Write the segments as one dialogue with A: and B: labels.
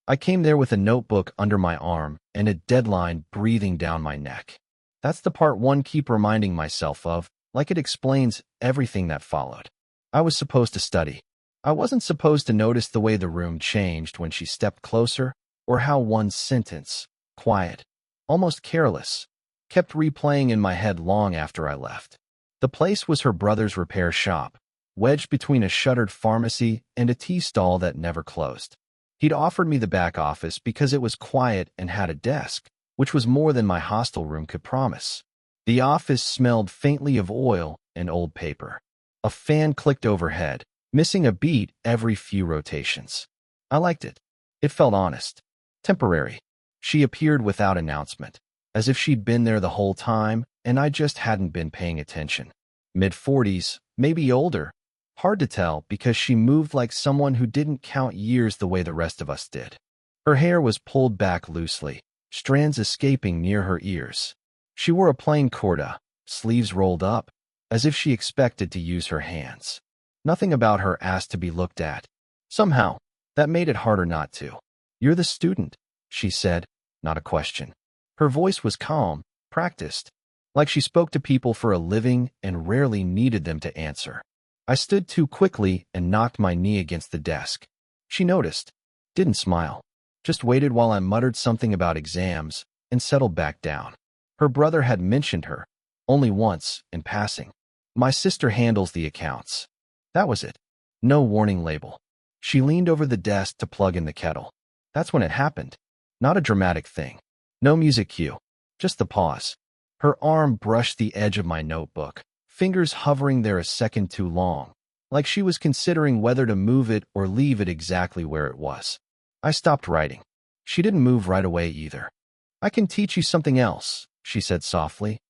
A: I came there with a notebook under my arm and a deadline breathing down my neck. That's the part one keep reminding myself of, like it explains everything that followed. I was supposed to study. I wasn't supposed to notice the way the room changed when she stepped closer, or how one sentence, quiet, almost careless, kept replaying in my head long after I left. The place was her brother's repair shop, wedged between a shuttered pharmacy and a tea stall that never closed. He'd offered me the back office because it was quiet and had a desk, which was more than my hostel room could promise. The office smelled faintly of oil and old paper. A fan clicked overhead, missing a beat every few rotations. I liked it. It felt honest. Temporary. She appeared without announcement, as if she'd been there the whole time and I just hadn't been paying attention. Mid-40s, maybe older. Hard to tell because she moved like someone who didn't count years the way the rest of us did. Her hair was pulled back loosely, strands escaping near her ears. She wore a plain kurta, sleeves rolled up, as if she expected to use her hands. Nothing about her asked to be looked at. Somehow, that made it harder not to. "You're the student," she said, not a question. Her voice was calm, practiced, like she spoke to people for a living and rarely needed them to answer. I stood too quickly and knocked my knee against the desk. She noticed, didn't smile, just waited while I muttered something about exams and settled back down. Her brother had mentioned her, only once, in passing. "My sister handles the accounts." That was it. No warning label. She leaned over the desk to plug in the kettle. That's when it happened. Not a dramatic thing. No music cue. Just the pause. Her arm brushed the edge of my notebook, fingers hovering there a second too long, like she was considering whether to move it or leave it exactly where it was. I stopped writing. She didn't move right away either. "I can teach you something else," she said softly.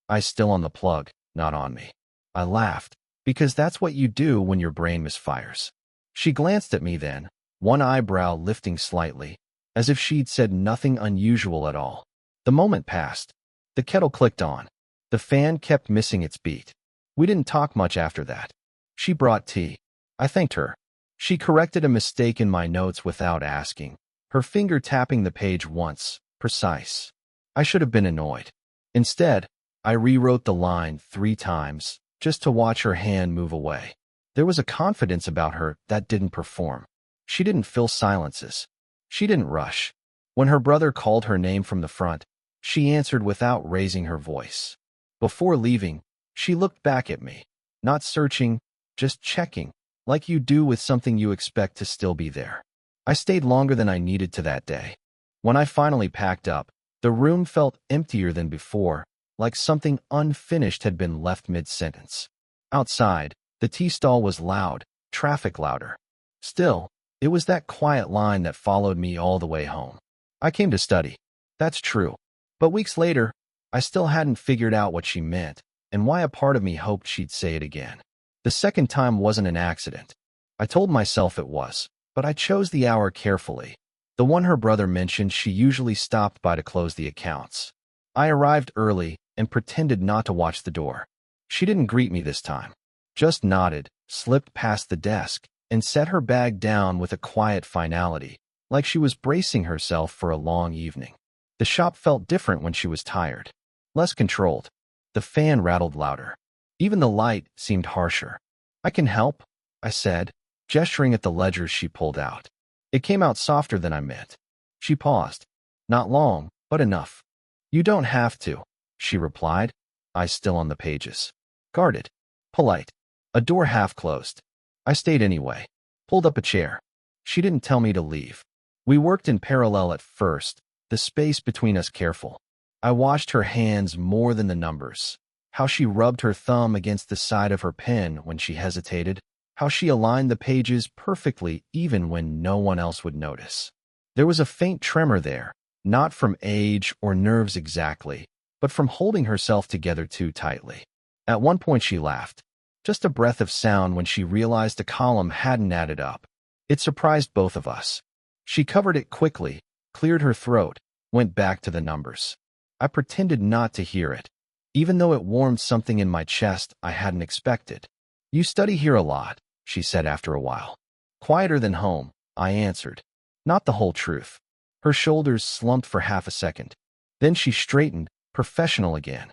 A: Eyes still on the plug, not on me. I laughed, because that's what you do when your brain misfires. She glanced at me then, one eyebrow lifting slightly, as if she'd said nothing unusual at all. The moment passed. The kettle clicked on. The fan kept missing its beat. We didn't talk much after that. She brought tea. I thanked her. She corrected a mistake in my notes without asking, her finger tapping the page once, precise. I should have been annoyed. Instead, I rewrote the line 3 times, just to watch her hand move away. There was a confidence about her that didn't perform. She didn't fill silences. She didn't rush. When her brother called her name from the front, she answered without raising her voice. Before leaving, she looked back at me, not searching, just checking, like you do with something you expect to still be there. I stayed longer than I needed to that day. When I finally packed up, the room felt emptier than before, like something unfinished had been left mid-sentence. Outside, the tea stall was loud, traffic louder. Still, it was that quiet line that followed me all the way home. I came to study. That's true. But weeks later, I still hadn't figured out what she meant, and why a part of me hoped she'd say it again. The second time wasn't an accident. I told myself it was, but I chose the hour carefully. The one her brother mentioned she usually stopped by to close the accounts. I arrived early and pretended not to watch the door. She didn't greet me this time. Just nodded, slipped past the desk, and set her bag down with a quiet finality, like she was bracing herself for a long evening. The shop felt different when she was tired. Less controlled. The fan rattled louder. Even the light seemed harsher. "I can help," I said, gesturing at the ledgers she pulled out. It came out softer than I meant. She paused. Not long, but enough. "You don't have to," she replied, eyes still on the pages. Guarded. Polite. A door half closed. I stayed anyway. Pulled up a chair. She didn't tell me to leave. We worked in parallel at first, the space between us careful. I watched her hands more than the numbers. How she rubbed her thumb against the side of her pen when she hesitated. How she aligned the pages perfectly even when no one else would notice. There was a faint tremor there, not from age or nerves exactly, but from holding herself together too tightly. At one point she laughed. Just a breath of sound when she realized the column hadn't added up. It surprised both of us. She covered it quickly, cleared her throat, went back to the numbers. I pretended not to hear it, even though it warmed something in my chest I hadn't expected. "You study here a lot," she said after a while. "Quieter than home," I answered. not the whole truth. Her shoulders slumped for half a second. Then she straightened, professional again.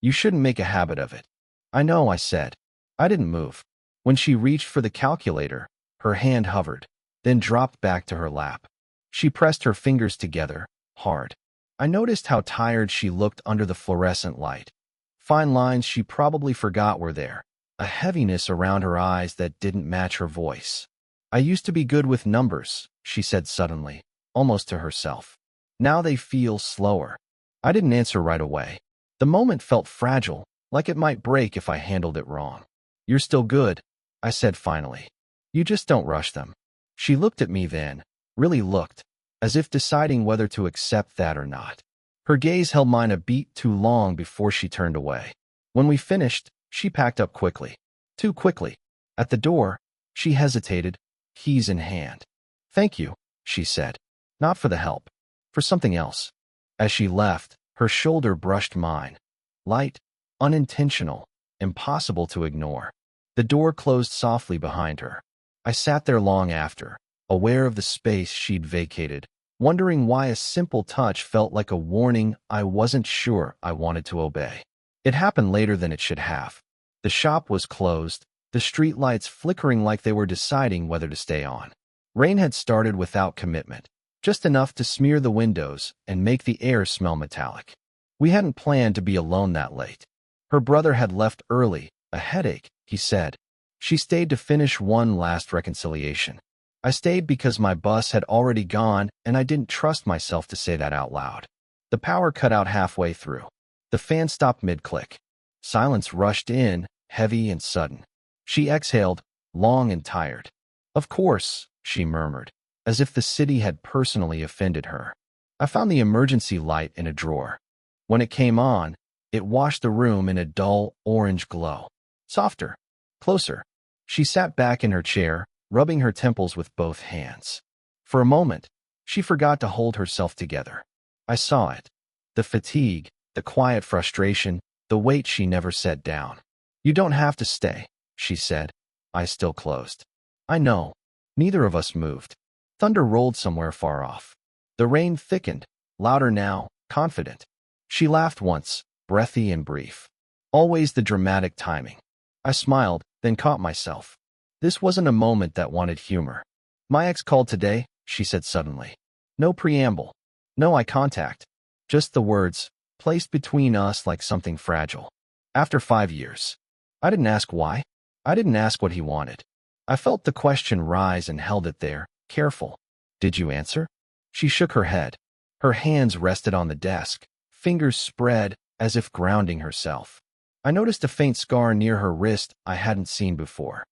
A: You shouldn't make a habit of it. I know, I said. I didn't move. When she reached for the calculator, her hand hovered, then dropped back to her lap. She pressed her fingers together, hard. I noticed how tired she looked under the fluorescent light. Fine lines she probably forgot were there, a heaviness around her eyes that didn't match her voice. I used to be good with numbers, she said suddenly, almost to herself. Now they feel slower. I didn't answer right away. The moment felt fragile, like it might break if I handled it wrong. You're still good, I said finally. You just don't rush them. She looked at me then, really looked, as if deciding whether to accept that or not. Her gaze held mine a beat too long before she turned away. When we finished, she packed up quickly. Too quickly. At the door, she hesitated, keys in hand. Thank you, she said. Not for the help. For something else. As she left, her shoulder brushed mine. Light, unintentional, impossible to ignore. The door closed softly behind her. I sat there long after, aware of the space she'd vacated, wondering why a simple touch felt like a warning I wasn't sure I wanted to obey. It happened later than it should have. The shop was closed, the streetlights flickering like they were deciding whether to stay on. Rain had started without commitment, just enough to smear the windows and make the air smell metallic. We hadn't planned to be alone that late. Her brother had left early, a headache, he said. She stayed to finish one last reconciliation. I stayed because my bus had already gone and I didn't trust myself to say that out loud. The power cut out halfway through. The fan stopped mid-click. Silence rushed in, heavy and sudden. She exhaled, long and tired. Of course, she murmured, as if the city had personally offended her. I found the emergency light in a drawer. When it came on, it washed the room in a dull orange glow. Softer. Closer. She sat back in her chair, rubbing her temples with both hands. For a moment, she forgot to hold herself together. I saw it. The fatigue, the quiet frustration, the weight she never set down. You don't have to stay, she said. Eyes still closed. I know. Neither of us moved. Thunder rolled somewhere far off. The rain thickened, louder now, confident. She laughed once, breathy and brief. Always the dramatic timing. I smiled, then caught myself. This wasn't a moment that wanted humor. My ex called today, she said suddenly. No preamble. No eye contact. Just the words, placed between us like something fragile. After 5 years. I didn't ask why. I didn't ask what he wanted. I felt the question rise and held it there, careful. Did you answer? She shook her head. Her hands rested on the desk, fingers spread as if grounding herself. I noticed a faint scar near her wrist I hadn't seen before.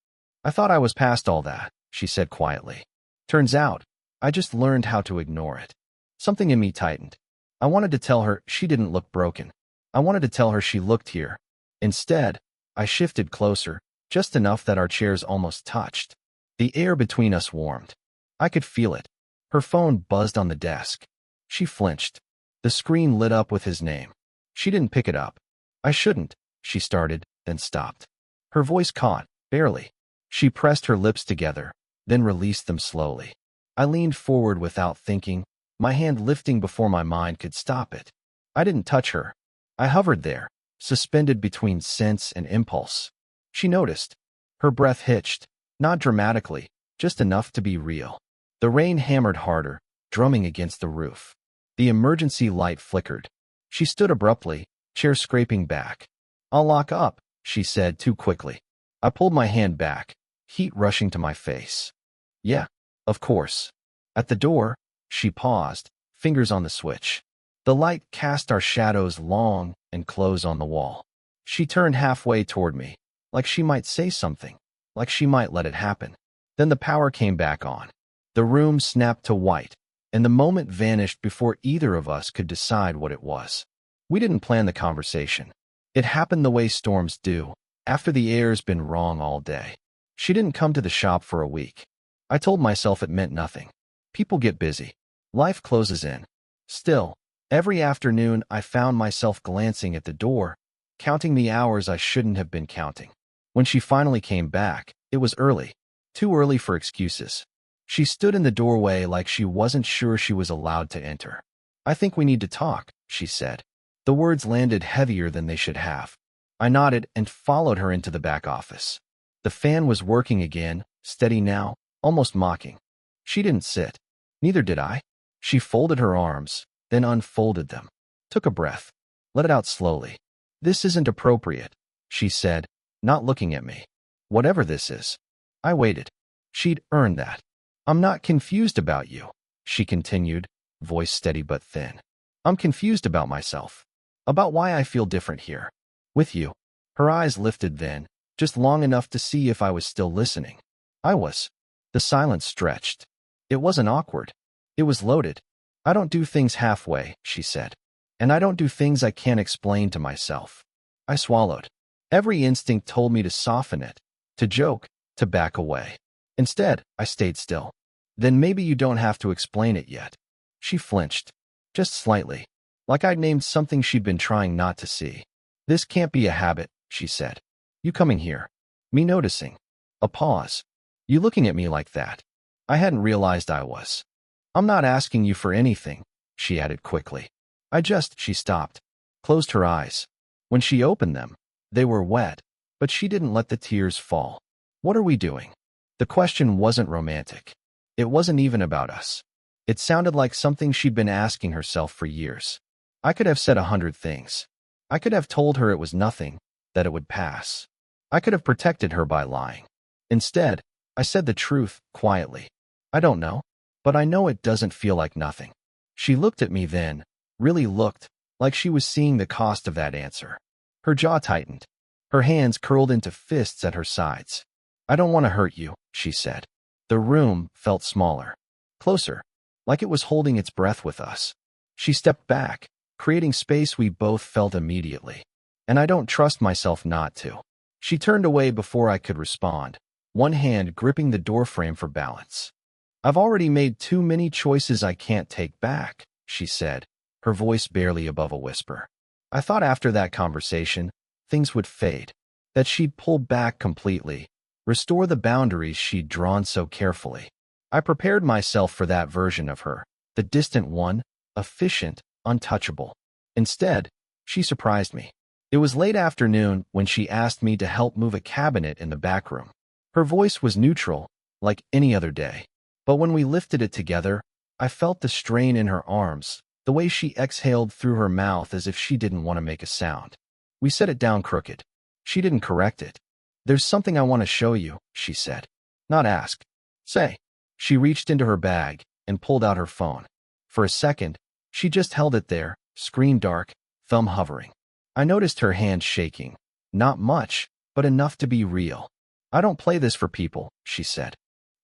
A: I thought I was past all that, she said quietly. Turns out, I just learned how to ignore it. Something in me tightened. I wanted to tell her she didn't look broken. I wanted to tell her she looked here. Instead, I shifted closer, just enough that our chairs almost touched. The air between us warmed. I could feel it. Her phone buzzed on the desk. She flinched. The screen lit up with his name. She didn't pick it up. I shouldn't, she started, then stopped. Her voice caught, barely. She pressed her lips together, then released them slowly. I leaned forward without thinking, my hand lifting before my mind could stop it. I didn't touch her. I hovered there, suspended between sense and impulse. She noticed. Her breath hitched, not dramatically, just enough to be real. The rain hammered harder, drumming against the roof. The emergency light flickered. She stood abruptly, chair scraping back. I'll lock up, she said too quickly. I pulled my hand back, heat rushing to my face. Yeah, of course. At the door, she paused, fingers on the switch. The light cast our shadows long and close on the wall. She turned halfway toward me, like she might say something, like she might let it happen. Then the power came back on. The room snapped to white, and the moment vanished before either of us could decide what it was. We didn't plan the conversation. It happened the way storms do, after the air's been wrong all day. She didn't come to the shop for a week. I told myself it meant nothing. People get busy. Life closes in. Still, every afternoon I found myself glancing at the door, counting the hours I shouldn't have been counting. When she finally came back, it was early. Too early for excuses. She stood in the doorway like she wasn't sure she was allowed to enter. I think we need to talk, she said. The words landed heavier than they should have. I nodded and followed her into the back office. The fan was working again, steady now, almost mocking. She didn't sit. Neither did I. She folded her arms, then unfolded them. Took a breath. Let it out slowly. This isn't appropriate, she said, not looking at me. Whatever this is. I waited. She'd earned that. I'm not confused about you, she continued, voice steady but thin. I'm confused about myself. About why I feel different here. With you. Her eyes lifted then, just long enough to see if I was still listening. I was. The silence stretched. It wasn't awkward. It was loaded. I don't do things halfway, she said. And I don't do things I can't explain to myself. I swallowed. Every instinct told me to soften it, to joke, to back away. Instead, I stayed still. Then maybe you don't have to explain it yet. She flinched. Just slightly. Like I'd named something she'd been trying not to see. This can't be a habit, she said. You coming here. Me noticing. A pause. You looking at me like that. I hadn't realized I was. I'm not asking you for anything, she added quickly. She stopped. Closed her eyes. When she opened them, they were wet, but she didn't let the tears fall. What are we doing? The question wasn't romantic. It wasn't even about us. It sounded like something she'd been asking herself for years. I could have said 100 things. I could have told her it was nothing, that it would pass. I could have protected her by lying. Instead, I said the truth, quietly. I don't know, but I know it doesn't feel like nothing. She looked at me then, really looked, like she was seeing the cost of that answer. Her jaw tightened. Her hands curled into fists at her sides. I don't want to hurt you, she said. The room felt smaller. Closer, like it was holding its breath with us. She stepped back, creating space we both felt immediately. And I don't trust myself not to. She turned away before I could respond, one hand gripping the doorframe for balance. I've already made too many choices I can't take back, she said, her voice barely above a whisper. I thought after that conversation, things would fade, that she'd pull back completely, restore the boundaries she'd drawn so carefully. I prepared myself for that version of her, the distant one, efficient, untouchable. Instead, she surprised me. It was late afternoon when she asked me to help move a cabinet in the back room. Her voice was neutral, like any other day. But when we lifted it together, I felt the strain in her arms, the way she exhaled through her mouth as if she didn't want to make a sound. We set it down crooked. She didn't correct it. There's something I want to show you, she said. Not ask. Say. She reached into her bag and pulled out her phone. For a second, she just held it there, screen dark, thumb hovering. I noticed her hand shaking. Not much, but enough to be real. I don't play this for people, she said.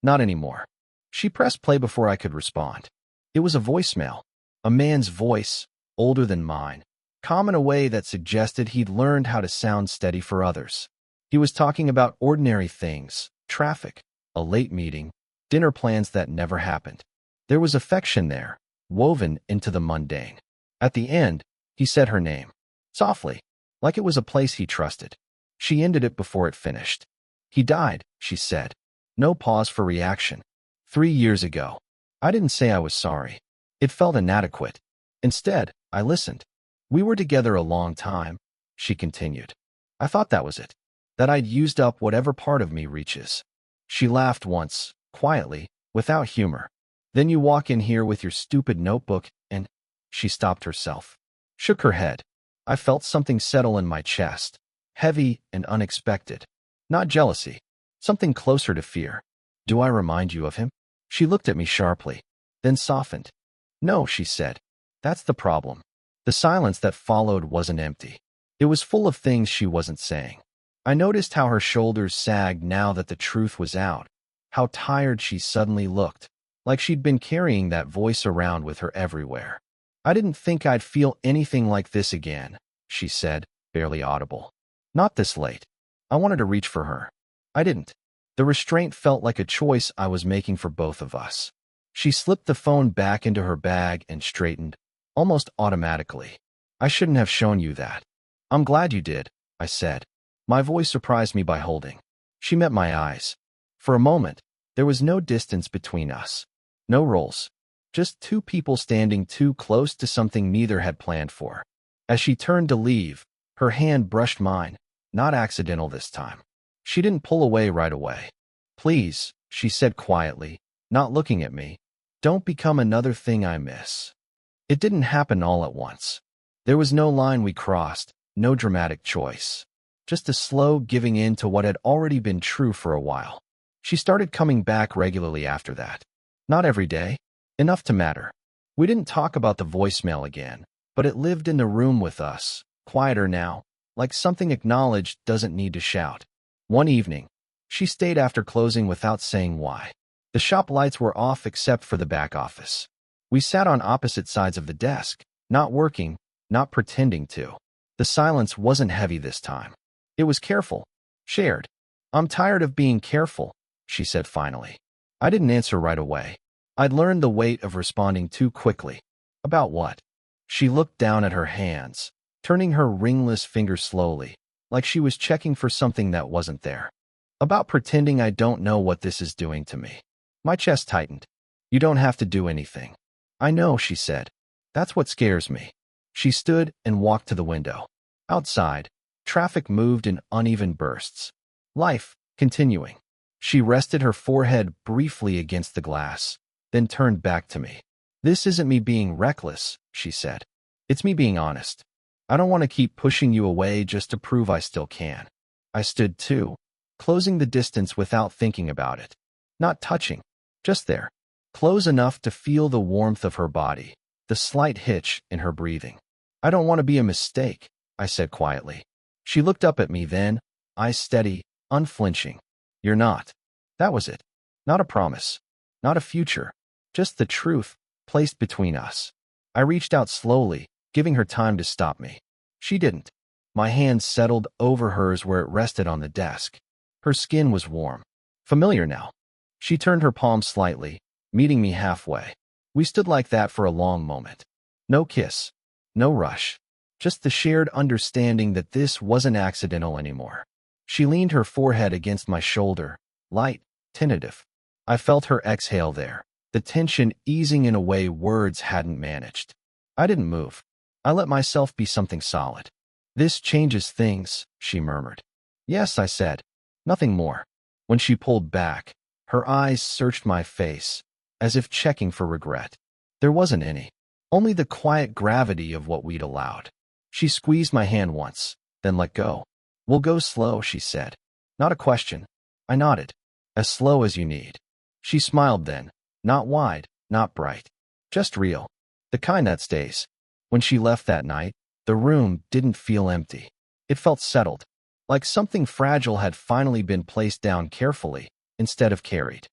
A: Not anymore. She pressed play before I could respond. It was a voicemail. A man's voice, older than mine, calm in a way that suggested he'd learned how to sound steady for others. He was talking about ordinary things, traffic, a late meeting, dinner plans that never happened. There was affection there, woven into the mundane. At the end, he said her name. Softly, like it was a place he trusted. She ended it before it finished. He died, she said. No pause for reaction. 3 years ago. I didn't say I was sorry. It felt inadequate. Instead, I listened. We were together a long time, she continued. I thought that was it. That I'd used up whatever part of me reaches. She laughed once, quietly, without humor. Then you walk in here with your stupid notebook and... She stopped herself. Shook her head. I felt something settle in my chest. Heavy and unexpected. Not jealousy. Something closer to fear. Do I remind you of him? She looked at me sharply, then softened. No, she said. That's the problem. The silence that followed wasn't empty. It was full of things she wasn't saying. I noticed how her shoulders sagged now that the truth was out, how tired she suddenly looked, like she'd been carrying that voice around with her everywhere. I didn't think I'd feel anything like this again, she said, barely audible. Not this late. I wanted to reach for her. I didn't. The restraint felt like a choice I was making for both of us. She slipped the phone back into her bag and straightened, almost automatically. I shouldn't have shown you that. I'm glad you did, I said. My voice surprised me by holding. She met my eyes. For a moment, There was no distance between us. No roles. Just two people standing too close to something neither had planned for. As she turned to leave, her hand brushed mine, not accidental this time. She didn't pull away right away. "Please," she said quietly, not looking at me, "don't become another thing I miss." It didn't happen all at once. There was no line we crossed, no dramatic choice. Just a slow giving in to what had already been true for a while. She started coming back regularly after that. Not every day. Enough to matter. We didn't talk about the voicemail again, but it lived in the room with us, quieter now, like something acknowledged doesn't need to shout. One evening, she stayed after closing without saying why. The shop lights were off except for the back office. We sat on opposite sides of the desk, not working, not pretending to. The silence wasn't heavy this time. It was careful, shared. "I'm tired of being careful," she said finally. I didn't answer right away. I'd learned the weight of responding too quickly. About what? She looked down at her hands, turning her ringless fingers slowly, like she was checking for something that wasn't there. About pretending I don't know what this is doing to me. My chest tightened. "You don't have to do anything." "I know," she said. "That's what scares me." She stood and walked to the window. Outside, traffic moved in uneven bursts. Life, continuing. She rested her forehead briefly against the glass, then turned back to me. "This isn't me being reckless," she said. "It's me being honest. I don't want to keep pushing you away just to prove I still can." I stood too, closing the distance without thinking about it. Not touching, just there. Close enough to feel the warmth of her body, the slight hitch in her breathing. "I don't want to be a mistake," I said quietly. She looked up at me then, eyes steady, unflinching. "You're not." That was it. Not a promise. Not a future. Just the truth, placed between us. I reached out slowly, giving her time to stop me. She didn't. My hand settled over hers where it rested on the desk. Her skin was warm. Familiar now. She turned her palm slightly, meeting me halfway. We stood like that for a long moment. No kiss. No rush. Just the shared understanding that this wasn't accidental anymore. She leaned her forehead against my shoulder, light, tentative. I felt her exhale there, the tension easing in a way words hadn't managed. I didn't move. I let myself be something solid. "This changes things," she murmured. "Yes," I said. "Nothing more." When she pulled back, her eyes searched my face, as if checking for regret. There wasn't any. Only the quiet gravity of what we'd allowed. She squeezed my hand once, then let go. "We'll go slow," she said. Not a question. I nodded. "As slow as you need." She smiled then, not wide, not bright. Just real. The kind that stays. When she left that night, the room didn't feel empty. It felt settled, like something fragile had finally been placed down carefully, instead of carried.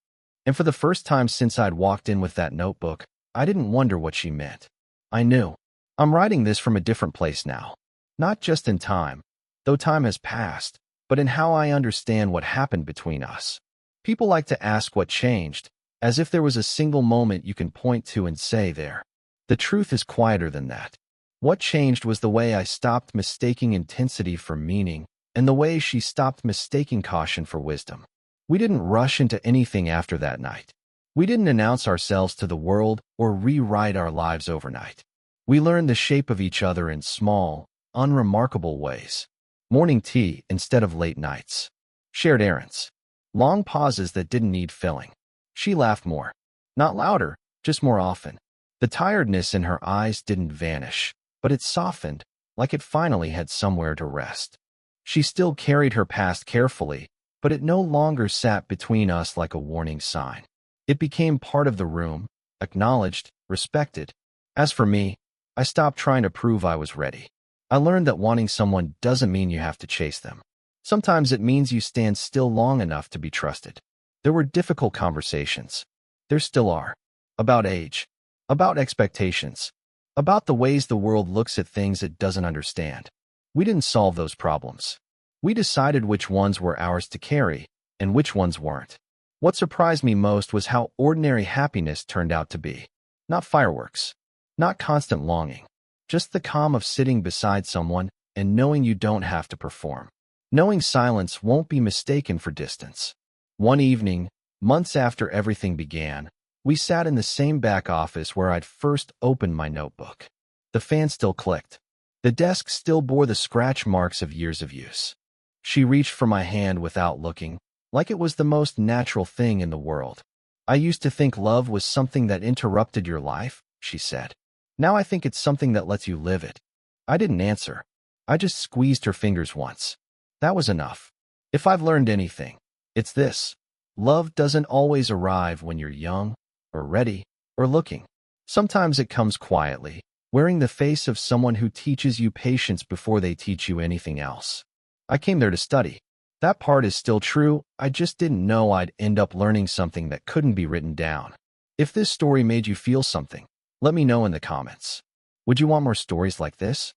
A: And for the first time since I'd walked in with that notebook, I didn't wonder what she meant. I knew. I'm writing this from a different place now. Not just in time, though time has passed, but in how I understand what happened between us. People like to ask what changed, as if there was a single moment you can point to and say there. The truth is quieter than that. What changed was the way I stopped mistaking intensity for meaning, and the way she stopped mistaking caution for wisdom. We didn't rush into anything after that night. We didn't announce ourselves to the world or rewrite our lives overnight. We learned the shape of each other in small, unremarkable ways. Morning tea instead of late nights. Shared errands. Long pauses that didn't need filling. She laughed more. Not louder, just more often. The tiredness in her eyes didn't vanish, but it softened, like it finally had somewhere to rest. She still carried her past carefully, but it no longer sat between us like a warning sign. It became part of the room, acknowledged, respected. As for me, I stopped trying to prove I was ready. I learned that wanting someone doesn't mean you have to chase them. Sometimes it means you stand still long enough to be trusted. There were difficult conversations. There still are. About age. About expectations. About the ways the world looks at things it doesn't understand. We didn't solve those problems. We decided which ones were ours to carry, and which ones weren't. What surprised me most was how ordinary happiness turned out to be. Not fireworks. Not constant longing. Just the calm of sitting beside someone and knowing you don't have to perform. Knowing silence won't be mistaken for distance. One evening, Months after everything began, we sat in the same back office where I'd first opened my notebook. The fan still clicked. The desk still bore the scratch marks of years of use. She reached for my hand without looking, like it was the most natural thing in the world. "I used to think love was something that interrupted your life," she said. "Now I think it's something that lets you live it." I didn't answer. I just squeezed her fingers once. That was enough. If I've learned anything, it's this. Love doesn't always arrive when you're young, or ready, or looking. Sometimes it comes quietly, wearing the face of someone who teaches you patience before they teach you anything else. I came there to study. That part is still true, I just didn't know I'd end up learning something that couldn't be written down. If this story made you feel something, let me know in the comments. Would you want more stories like this?